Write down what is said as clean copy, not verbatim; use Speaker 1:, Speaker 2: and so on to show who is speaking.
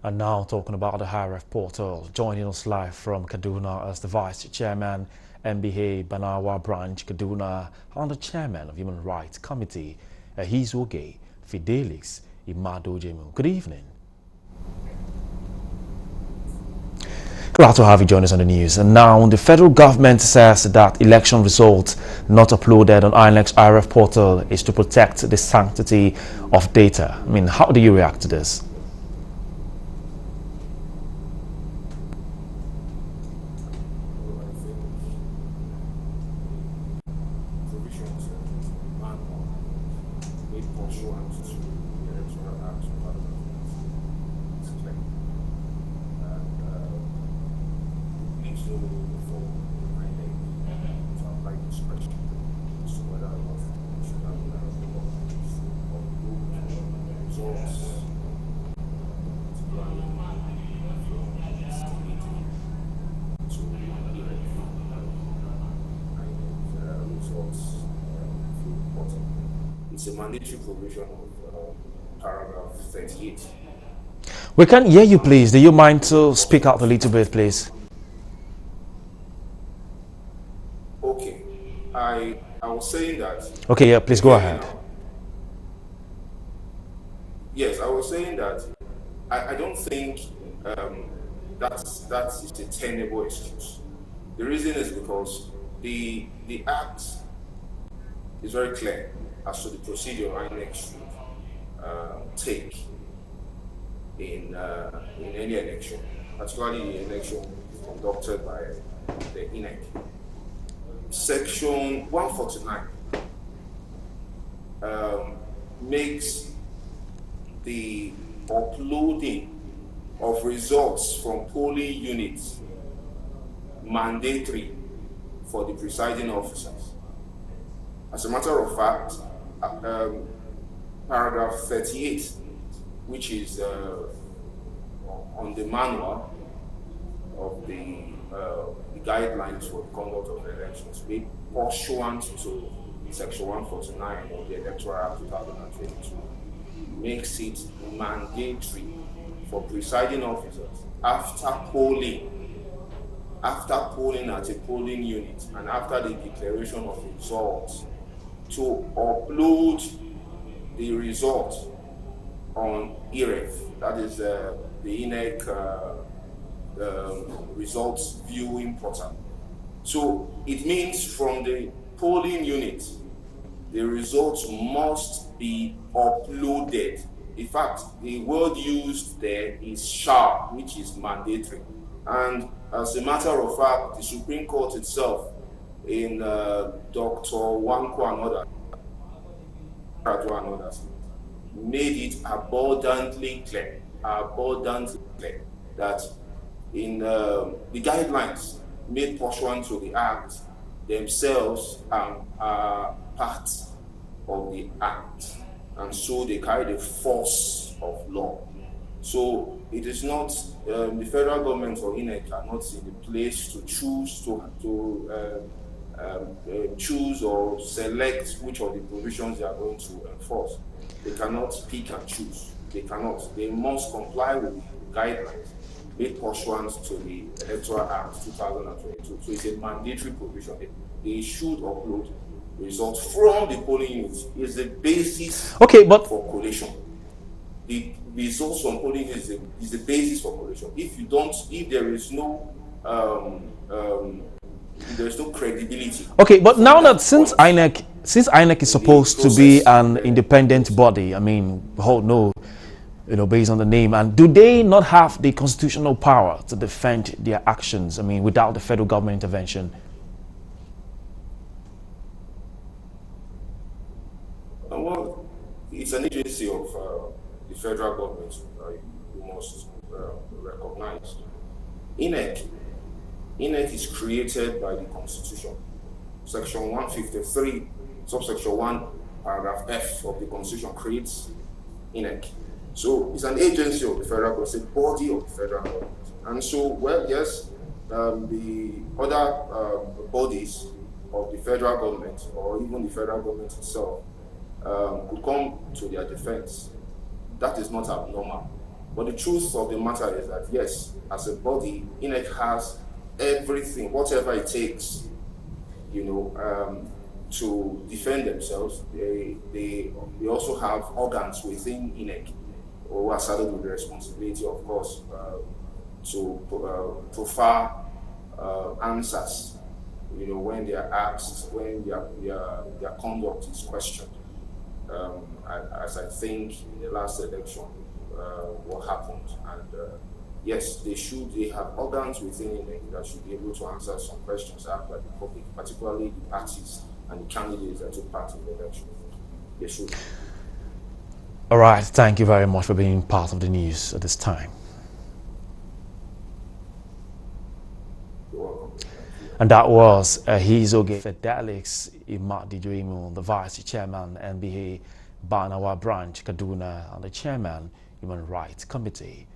Speaker 1: And now talking about the IREV portal, joining us live from Kaduna as the Vice Chairman, MBA Banawa Branch, Kaduna, and the Chairman of Human Rights Committee, Ehizoghie, Fidelis, Imadojemu. Good evening. Glad to have you join us on the news. And now the federal government says that election results not uploaded on INEC's IREV portal is to protect the sanctity of data. I mean, how do you react to this?
Speaker 2: It's a mandatory provision of paragraph 38.
Speaker 1: We can't hear you, please. Do you mind to speak out a little bit, please?
Speaker 2: Okay. I was saying that.
Speaker 1: Okay, yeah, please go ahead.
Speaker 2: Yes, I was saying that I don't think that is a tenable excuse. The reason is because the act is very clear as to the procedure INEC should take in any election, particularly the election conducted by the INEC. Section 149 makes the uploading of results from polling units mandatory for the presiding officers. As a matter of fact, paragraph 38, which is on the manual of the guidelines for the conduct of elections, made pursuant to Section 149 of the Electoral Act 2022, makes it mandatory for presiding officers after polling at a polling unit and after the declaration of results to upload the results on IREV, that is the INEC results viewing portal. So it means from the polling unit, the results must be uploaded. In fact, the word used there is shall, which is mandatory. And as a matter of fact, the Supreme Court itself, in Dr. Wanko and others, made it abundantly clear that in the guidelines made pursuant to the Act themselves are part of the Act, and so they carry the force of law. So it is not the federal government or INEC are not in the place to choose choose or select which of the provisions they are going to enforce. They cannot pick and choose. They cannot. They must comply with the guidelines made pursuant to the Electoral Act 2022. So it's a mandatory provision. They should upload results from the polling units. Is the basis for collation. The results from polling is the basis for collation. If there is no credibility.
Speaker 1: Okay, but now that since INEC is supposed to be an independent body, I mean, based on the name, and do they not have the constitutional power to defend their actions? I mean, without the federal government intervention.
Speaker 2: Well, it's an agency of the federal government. You must recognize. INEC is created by the Constitution. Section 153, subsection 1, paragraph F of the Constitution creates INEC. So it's an agency of the federal government, it's a body of the federal government. And so, well, yes, the other bodies of the federal government, or even the federal government itself, could come to their defense. That is not abnormal. But the truth of the matter is that, yes, as a body, INEC has everything, whatever it takes, to defend themselves. They also have organs within INEC who are saddled with the responsibility, of course, to provide answers, when they are asked, when their conduct is questioned. As I think in the last election, what happened, and yes, they have organs within it that should be able to answer some questions asked by the public, particularly the parties and the candidates that took part in the election. They should.
Speaker 1: All right, thank you very much for being part of the news at this time.
Speaker 2: You're welcome.
Speaker 1: And that was Ehizoghie Fidelis Imadidrimu, the Vice Chairman, NBA Banawa Branch, Kaduna, and the Chairman, Human Rights Committee.